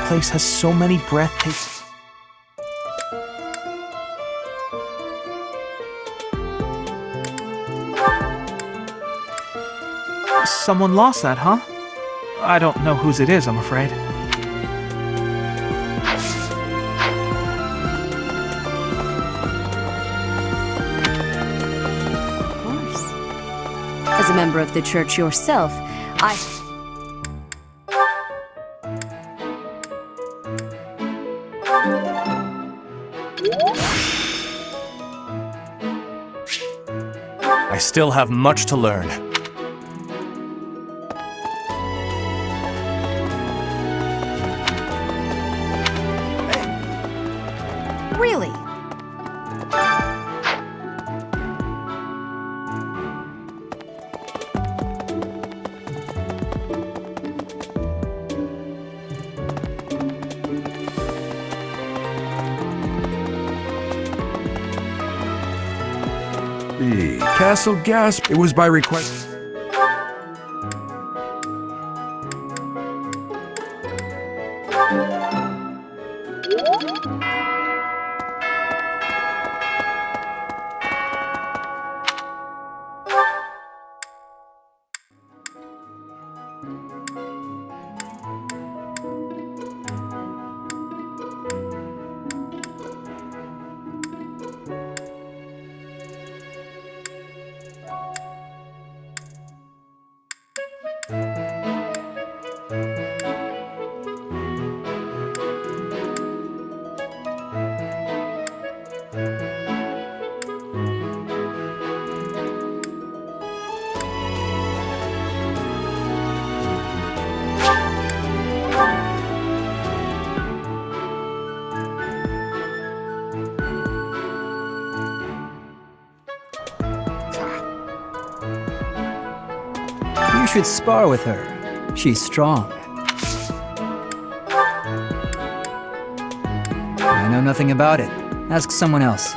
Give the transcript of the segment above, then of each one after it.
place has so many breathtaking... Someone lost that, huh? I don't know whose it is, I'm afraid. Of course. As a member of the church yourself, I still have much to learn. Really? The castle gasp. It was by request. You should spar with her. She's strong. I know nothing about it. Ask someone else.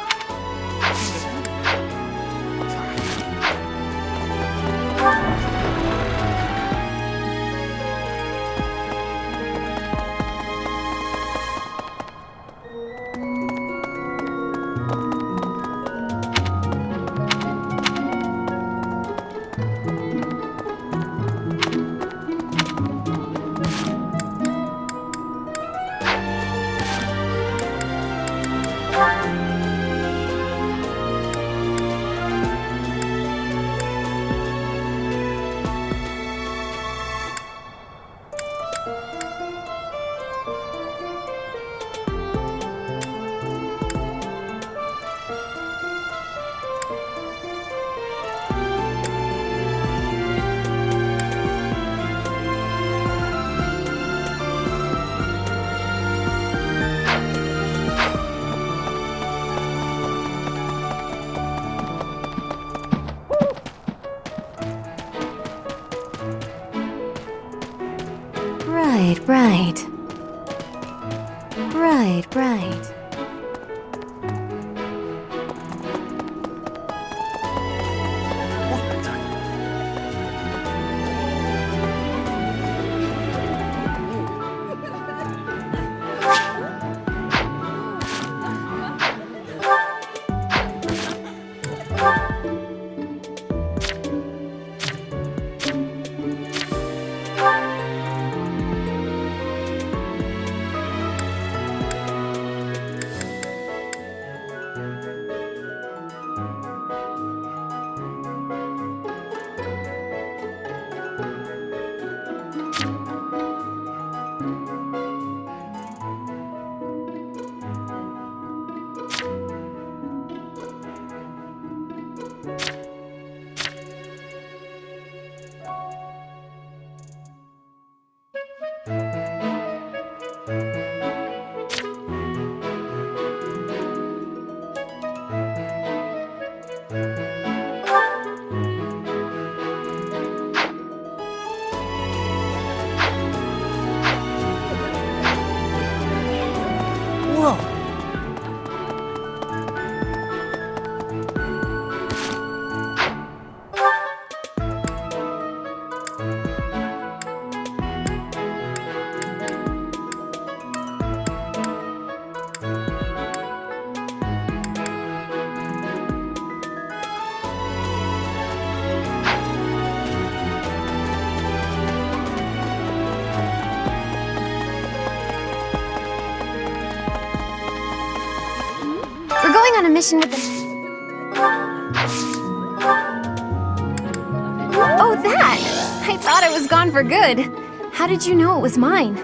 Right. Right. going on a mission with the... Oh, that! I thought it was gone for good. How did you know it was mine?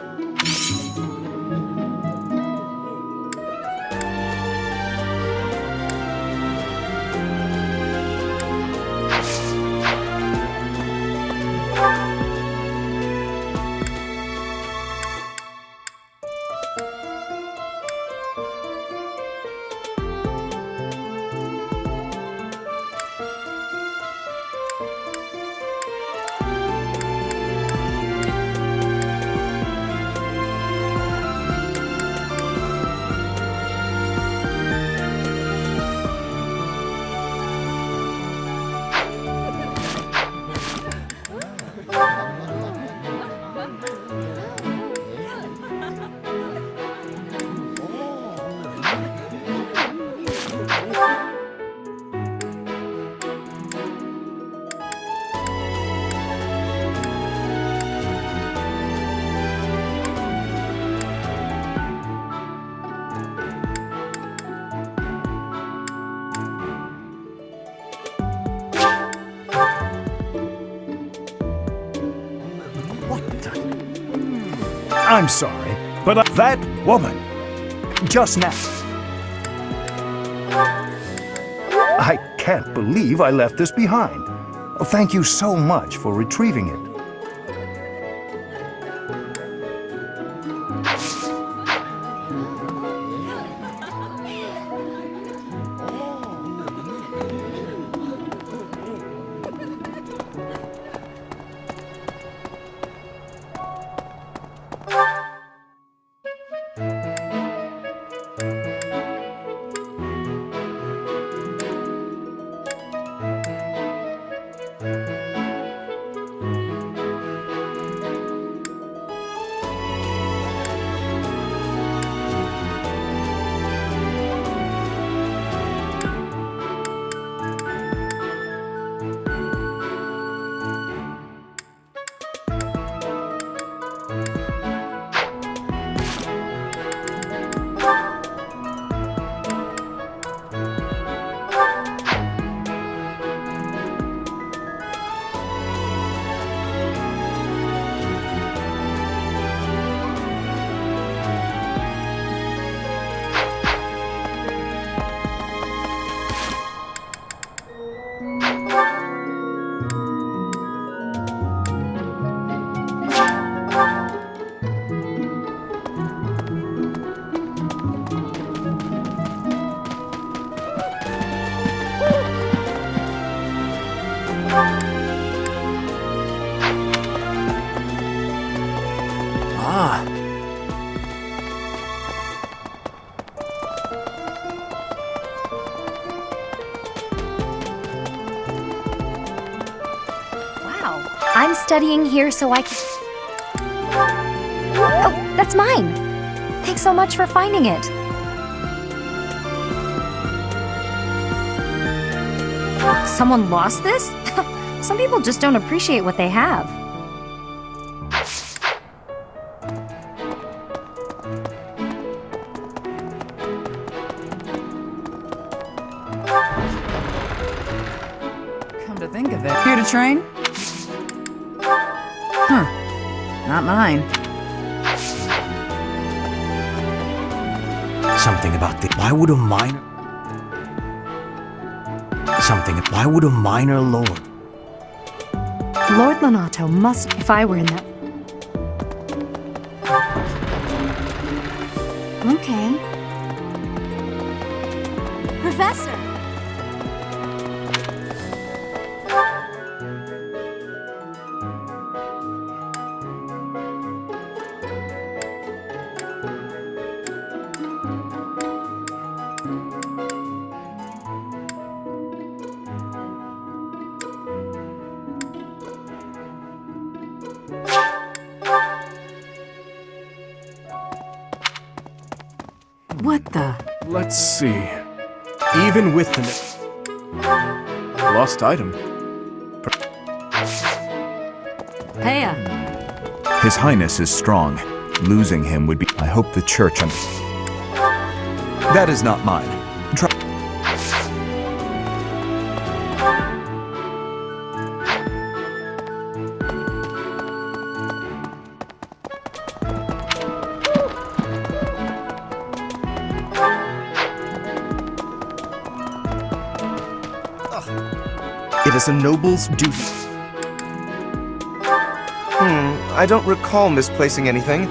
I'm sorry, but that woman, just now. I can't believe I left this behind. Thank you so much for retrieving it. Wow. I'm studying here so I can... Oh, that's mine. Thanks so much for finding it. Someone lost this? Some people just don't appreciate what they have. Come to think of it. Here to train? Huh. Not mine. Something about the... Why would a minor... Why would a minor lord... Lord Lonato must... If I were in that... Okay. Professor! What the? Let's see. Even with the... Lost item. Heya. His Highness is strong. Losing him would be... I hope the church... That is not mine. It is a noble's duty. I don't recall misplacing anything.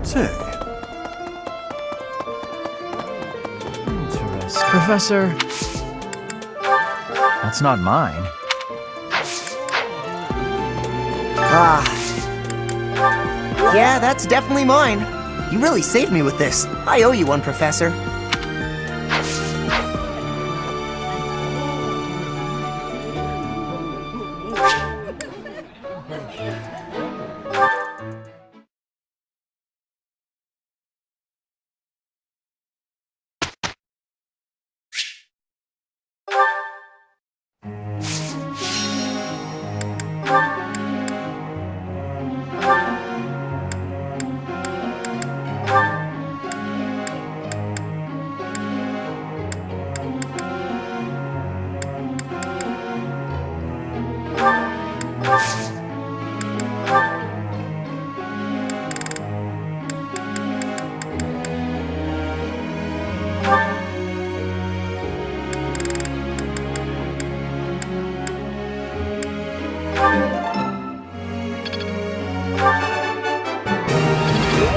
Say, Professor. That's not mine. Yeah, that's definitely mine. You really saved me with this. I owe you one, Professor.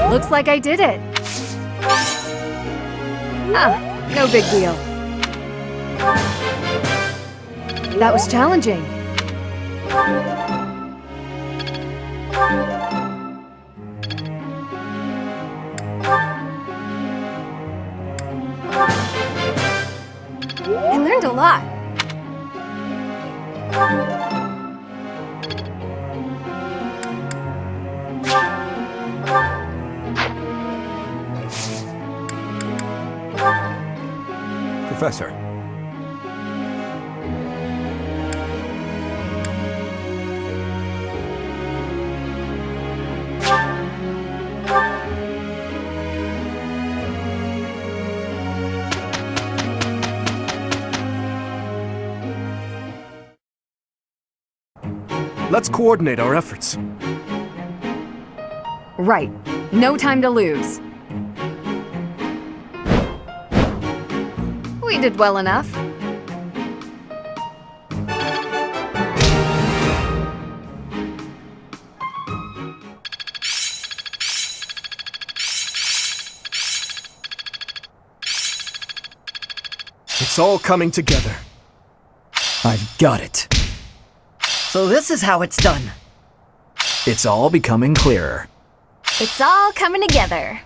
Looks like I did it. Ah, no big deal. That was challenging. I learned a lot. Professor. Let's coordinate our efforts. Right. No time to lose. We did well enough. It's all coming together. I've got it. So this is how it's done. It's all becoming clearer. It's all coming together.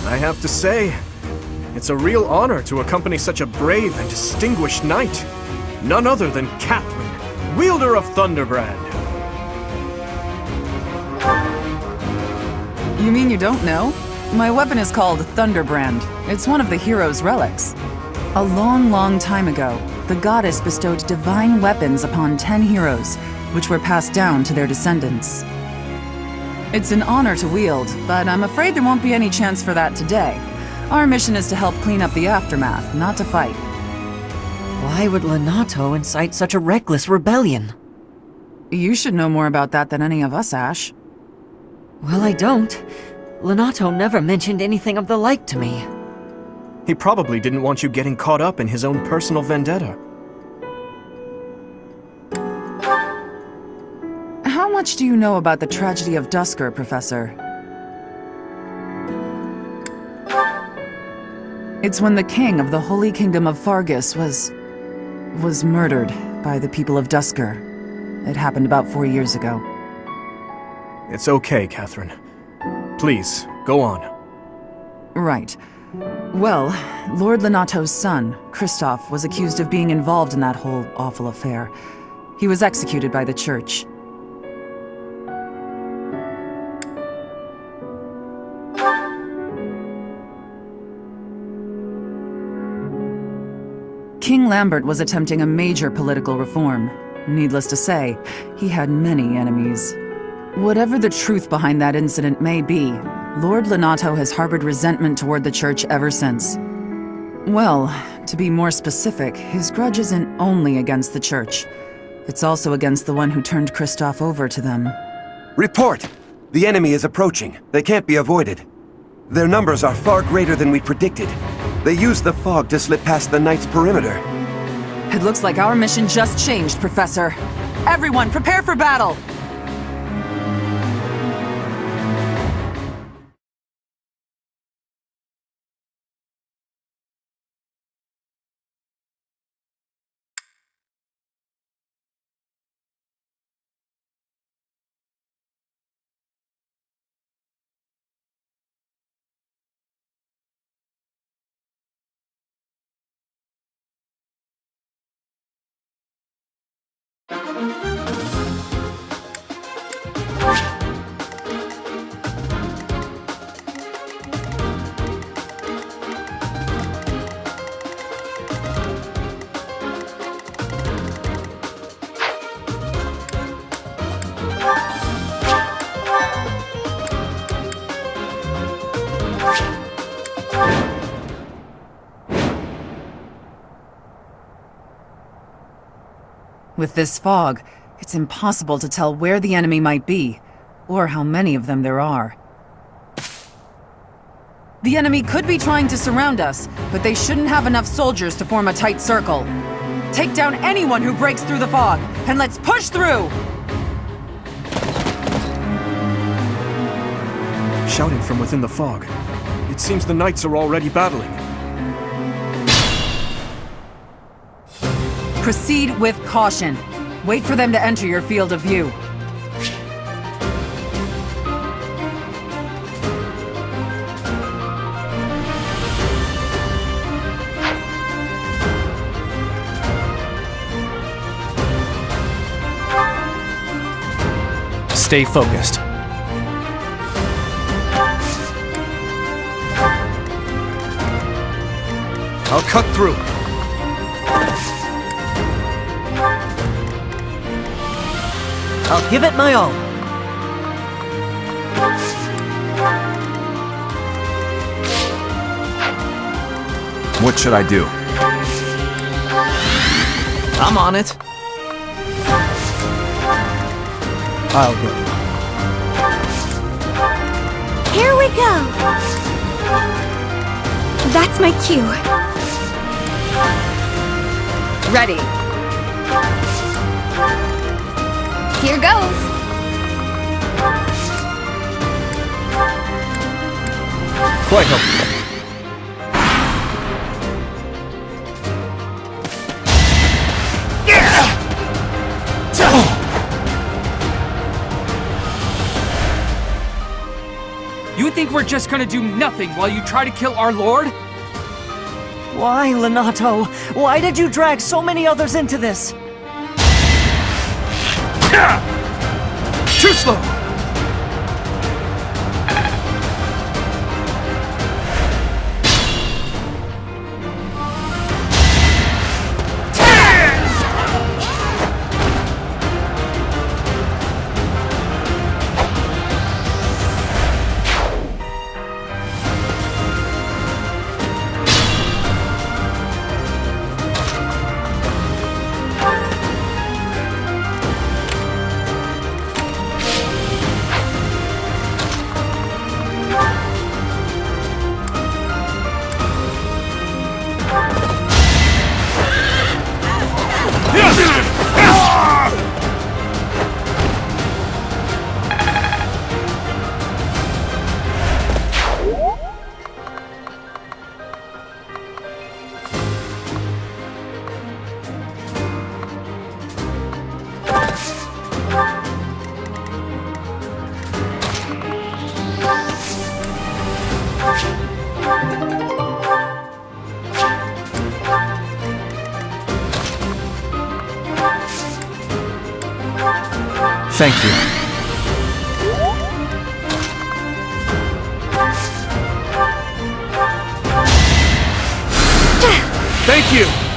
I have to say, it's a real honor to accompany such a brave and distinguished knight. None other than Catherine, wielder of Thunderbrand. You mean you don't know? My weapon is called Thunderbrand. It's one of the hero's relics. A long, long time ago, the goddess bestowed divine weapons upon 10 heroes, which were passed down to their descendants. It's an honor to wield, but I'm afraid there won't be any chance for that today. Our mission is to help clean up the aftermath, not to fight. Why would Lenato incite such a reckless rebellion? You should know more about that than any of us, Ash. Well, I don't. Lenato never mentioned anything of the like to me. He probably didn't want you getting caught up in his own personal vendetta. How much do you know about the tragedy of Dusker, Professor? It's when the king of the Holy Kingdom of Fargus was murdered by the people of Dusker. It happened about 4 years ago. It's okay, Catherine. Please, go on. Right. Well, Lord Lenato's son, Kristoff, was accused of being involved in that whole awful affair. He was executed by the church. King Lambert was attempting a major political reform. Needless to say, he had many enemies. Whatever the truth behind that incident may be, Lord Lenato has harbored resentment toward the church ever since. Well, to be more specific, his grudge isn't only against the church. It's also against the one who turned Kristoff over to them. Report! The enemy is approaching. They can't be avoided. Their numbers are far greater than we predicted. They used the fog to slip past the Knight's perimeter. It looks like our mission just changed, Professor. Everyone, prepare for battle! With this fog, it's impossible to tell where the enemy might be, or how many of them there are. The enemy could be trying to surround us, but they shouldn't have enough soldiers to form a tight circle. Take down anyone who breaks through the fog, and let's push through! Shouting from within the fog. It seems the knights are already battling. Proceed with caution. Wait for them to enter your field of view. Stay focused. I'll cut through. I'll give it my all. What should I do? I'm on it. I'll go. Here we go! That's my cue. Ready. Here goes! Quite helpful. You think we're just gonna do nothing while you try to kill our lord? Why, Lenato? Why did you drag so many others into this? Too slow! Thank you. Thank you!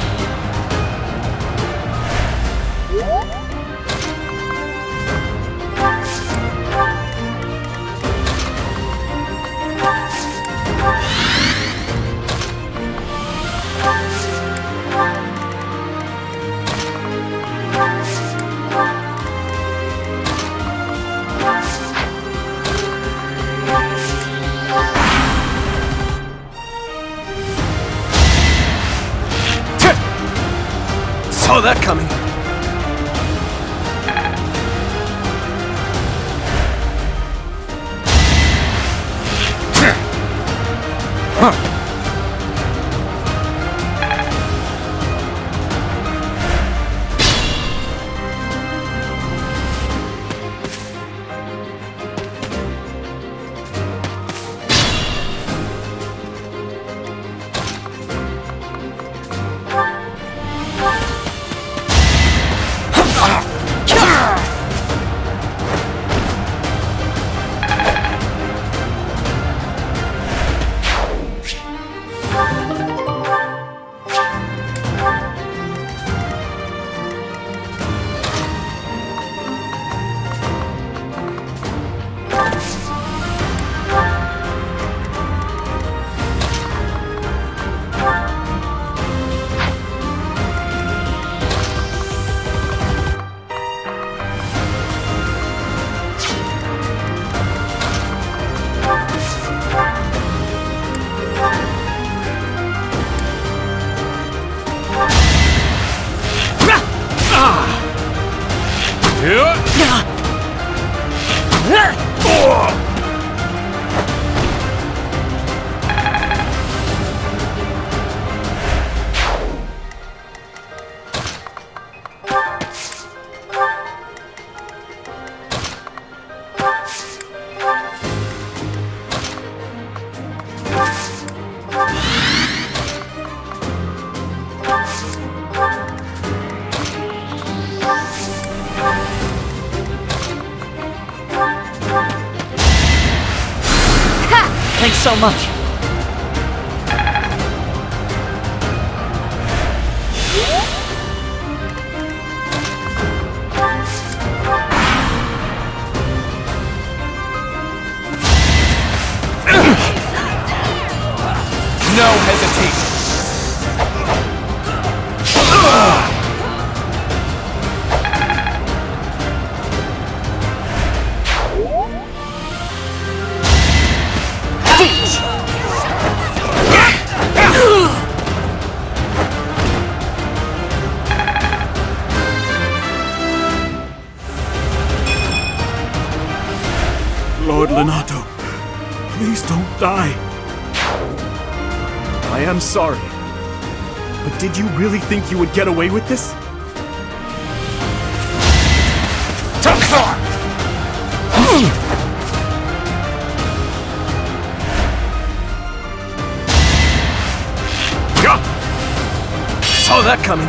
Saw that coming. Thanks so much. No hesitation. Lord Lenato, please don't die. I am sorry. But did you really think you would get away with this? that coming.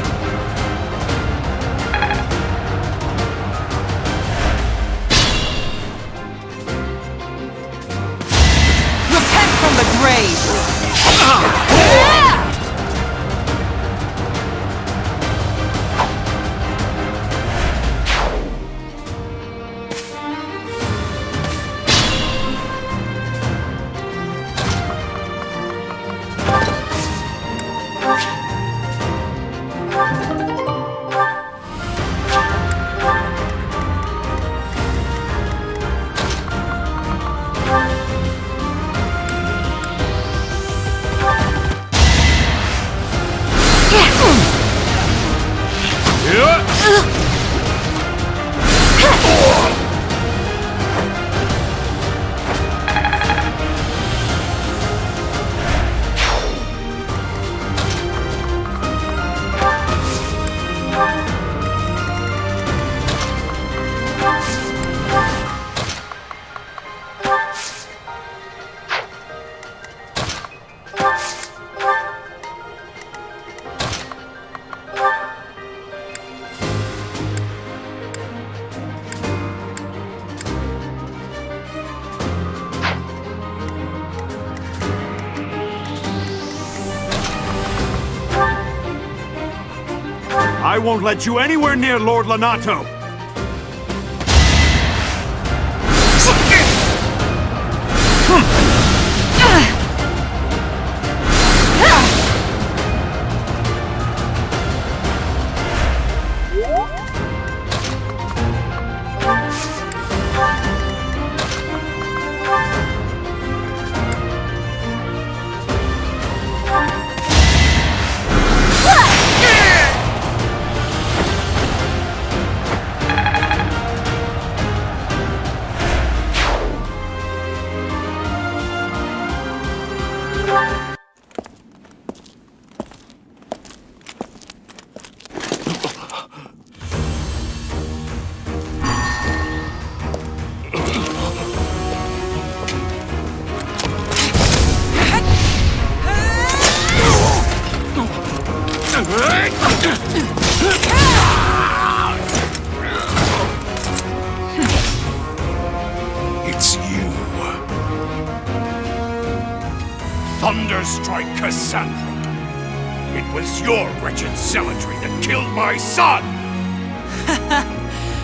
Repent from the grave! I won't let you anywhere near Lord Lonato! It's you. Thunderstrike Cassandra. It was your wretched zealotry that killed my son!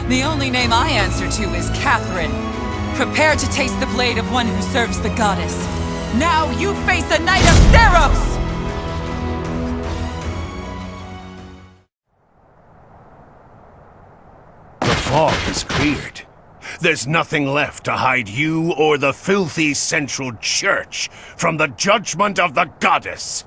The only name I answer to is Catherine. Prepare to taste the blade of one who serves the goddess. Now you face a knight of Theros! The fog is cleared. There's nothing left to hide you or the filthy Central Church from the judgment of the goddess.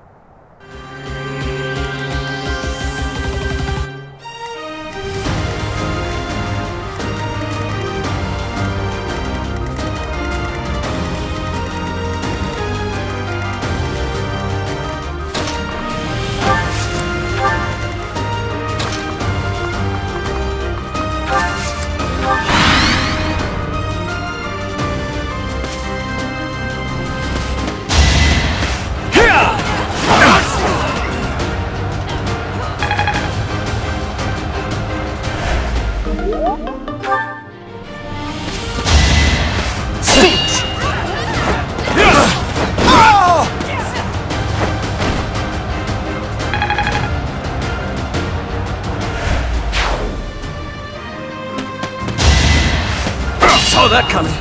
Saw that coming.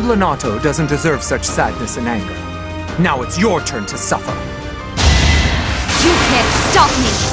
Lonato doesn't deserve such sadness and anger. Now it's your turn to suffer. You can't stop me!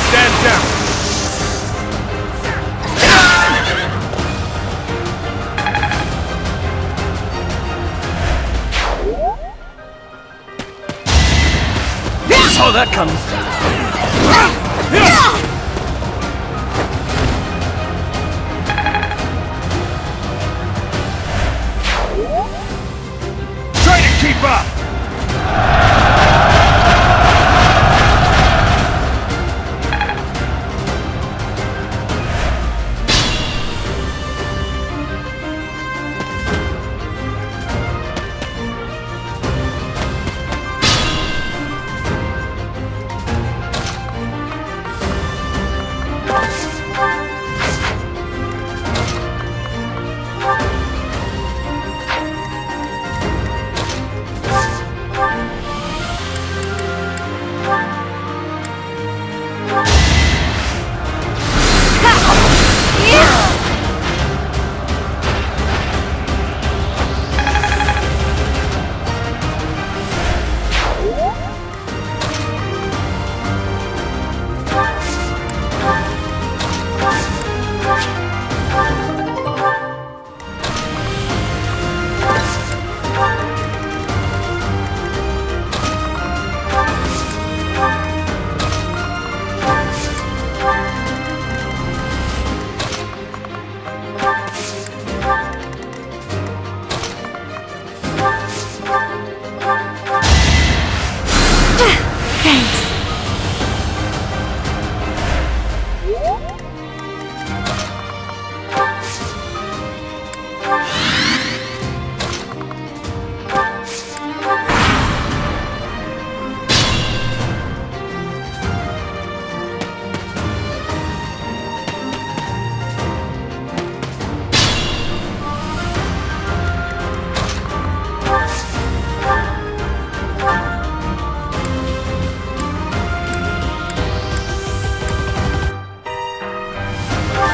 Stand down! Saw that coming! Try to keep up!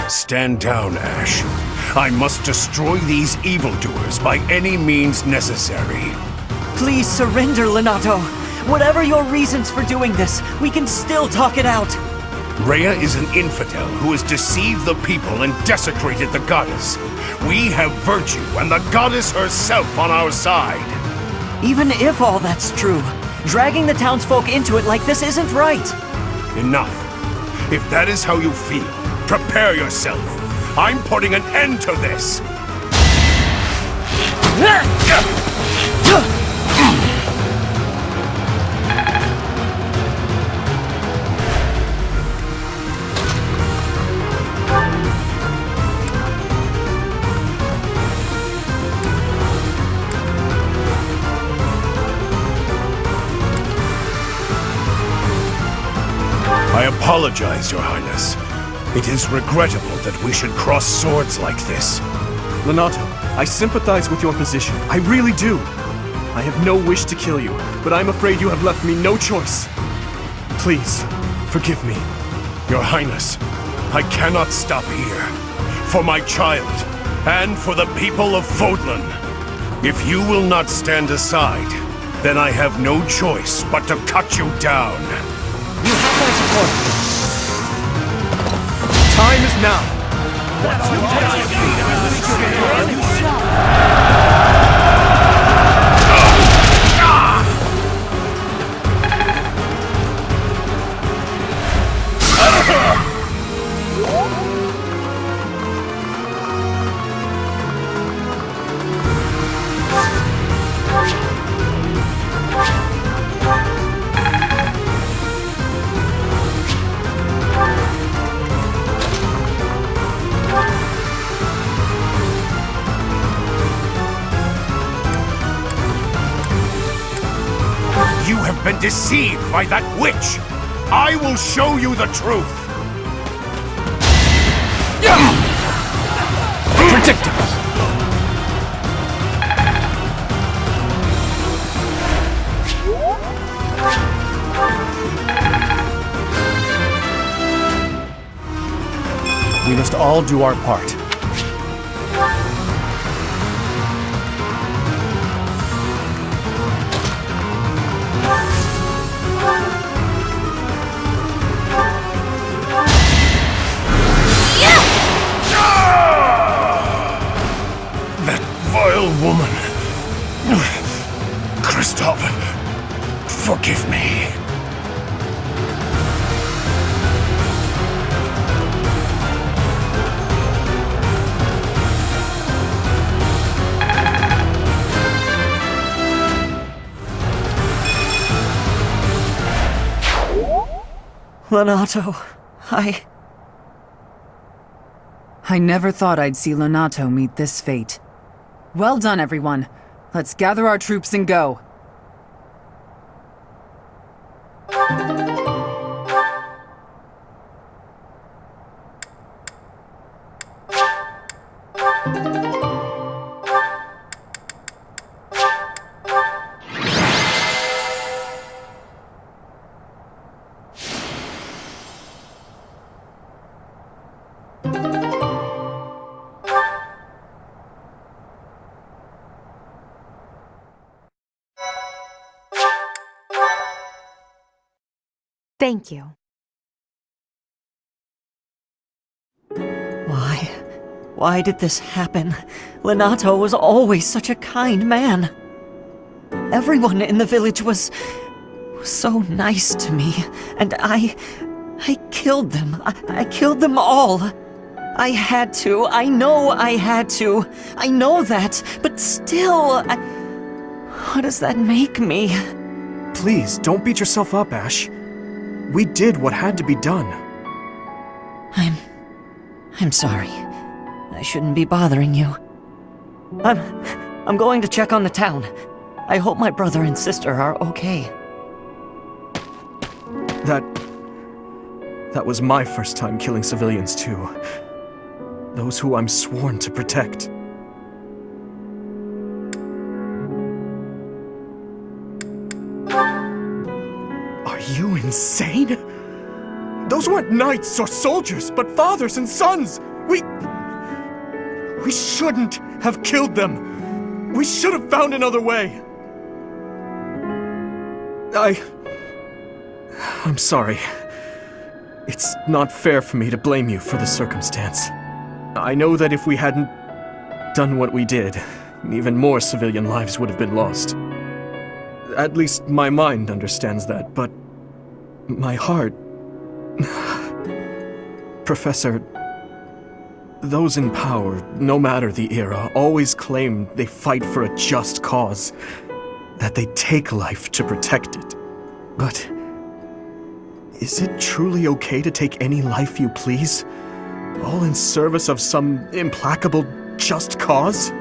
Stand down, Ash. I must destroy these evildoers by any means necessary. Please surrender, Lenato. Whatever your reasons for doing this, we can still talk it out. Rhea is an infidel who has deceived the people and desecrated the goddess. We have virtue and the goddess herself on our side. Even if all that's true, dragging the townsfolk into it like this isn't right. Enough. If that is how you feel, prepare yourself. I'm putting an end to this. I apologize, Your Highness. It is regrettable that we should cross swords like this. Lenato, I sympathize with your position. I really do. I have no wish to kill you, but I'm afraid you have left me no choice. Please, forgive me. Your Highness, I cannot stop here. For my child, and for the people of Fodlan. If you will not stand aside, then I have no choice but to cut you down. You have my support. Time is now. You have been deceived by that witch! I will show you the truth! Predictable! We must all do our part. That vile woman! Kristoff, forgive me. Lenato, I never thought I'd see Lenato meet this fate. Well done, everyone. Let's gather our troops and go. Thank you. Why did this happen? Lenato was always such a kind man. Everyone in the village was so nice to me, and I killed them. I killed them all. I had to. I know I had to. I know that, but still, what does that make me? Please, don't beat yourself up, Ash. We did what had to be done. I'm sorry. I shouldn't be bothering you. I'm going to check on the town. I hope my brother and sister are okay. That was my first time killing civilians too. Those who I'm sworn to protect. Are you insane? Those weren't knights or soldiers, but fathers and sons! We shouldn't have killed them. We should have found another way. I'm sorry. It's not fair for me to blame you for the circumstance. I know that if we hadn't done what we did, even more civilian lives would have been lost. At least my mind understands that, but my heart... Professor, those in power, no matter the era, always claim they fight for a just cause, that they take life to protect it. But is it truly okay to take any life you please, all in service of some implacable just cause?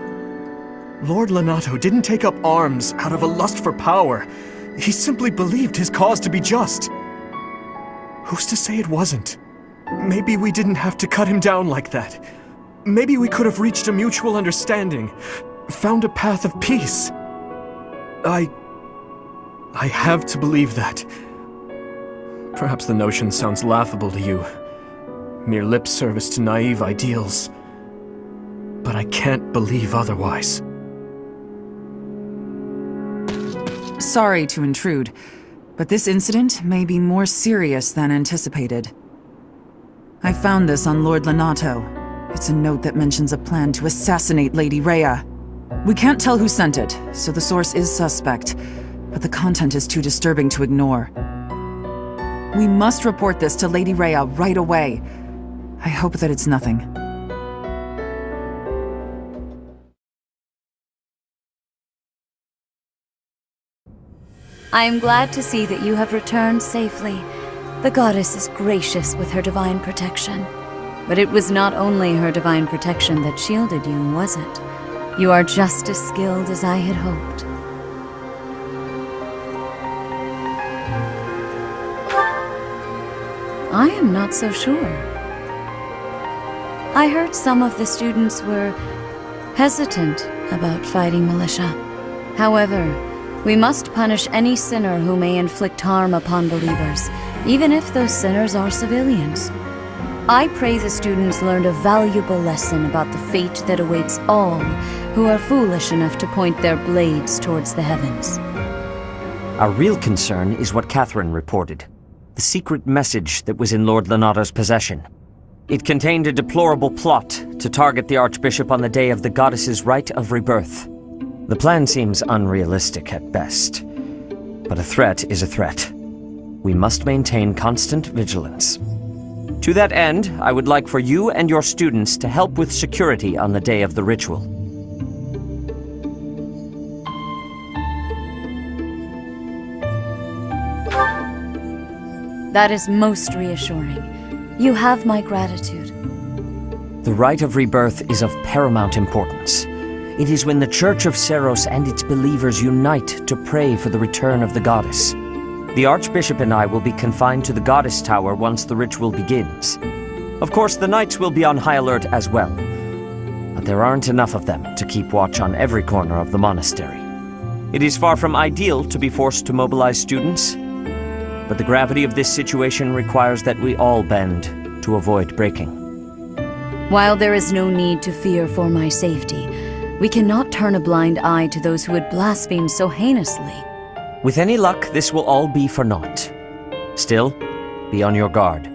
Lord Lonato didn't take up arms out of a lust for power. He simply believed his cause to be just. Who's to say it wasn't? Maybe we didn't have to cut him down like that. Maybe we could have reached a mutual understanding, found a path of peace. I have to believe that. Perhaps the notion sounds laughable to you. Mere lip service to naive ideals. But I can't believe otherwise. Sorry to intrude, but this incident may be more serious than anticipated. I found this on Lord Lonato. It's a note that mentions a plan to assassinate Lady Rhea. We can't tell who sent it, so the source is suspect, but the content is too disturbing to ignore. We must report this to Lady Rhea right away. I hope that it's nothing. I am glad to see that you have returned safely. The goddess is gracious with her divine protection. But it was not only her divine protection that shielded you, was it? You are just as skilled as I had hoped. I am not so sure. I heard some of the students were hesitant about fighting militia. However, we must punish any sinner who may inflict harm upon believers, even if those sinners are civilians. I pray the students learned a valuable lesson about the fate that awaits all who are foolish enough to point their blades towards the heavens. Our real concern is what Catherine reported. The secret message that was in Lord Lonato's possession. It contained a deplorable plot to target the Archbishop on the day of the goddess's rite of rebirth. The plan seems unrealistic at best, but a threat is a threat. We must maintain constant vigilance. To that end, I would like for you and your students to help with security on the day of the ritual. That is most reassuring. You have my gratitude. The rite of rebirth is of paramount importance. It is when the Church of Seros and its believers unite to pray for the return of the goddess. The Archbishop and I will be confined to the Goddess Tower once the ritual begins. Of course, the knights will be on high alert as well, but there aren't enough of them to keep watch on every corner of the monastery. It is far from ideal to be forced to mobilize students, but the gravity of this situation requires that we all bend to avoid breaking. While there is no need to fear for my safety, we cannot turn a blind eye to those who would blaspheme so heinously. With any luck, this will all be for naught. Still, be on your guard.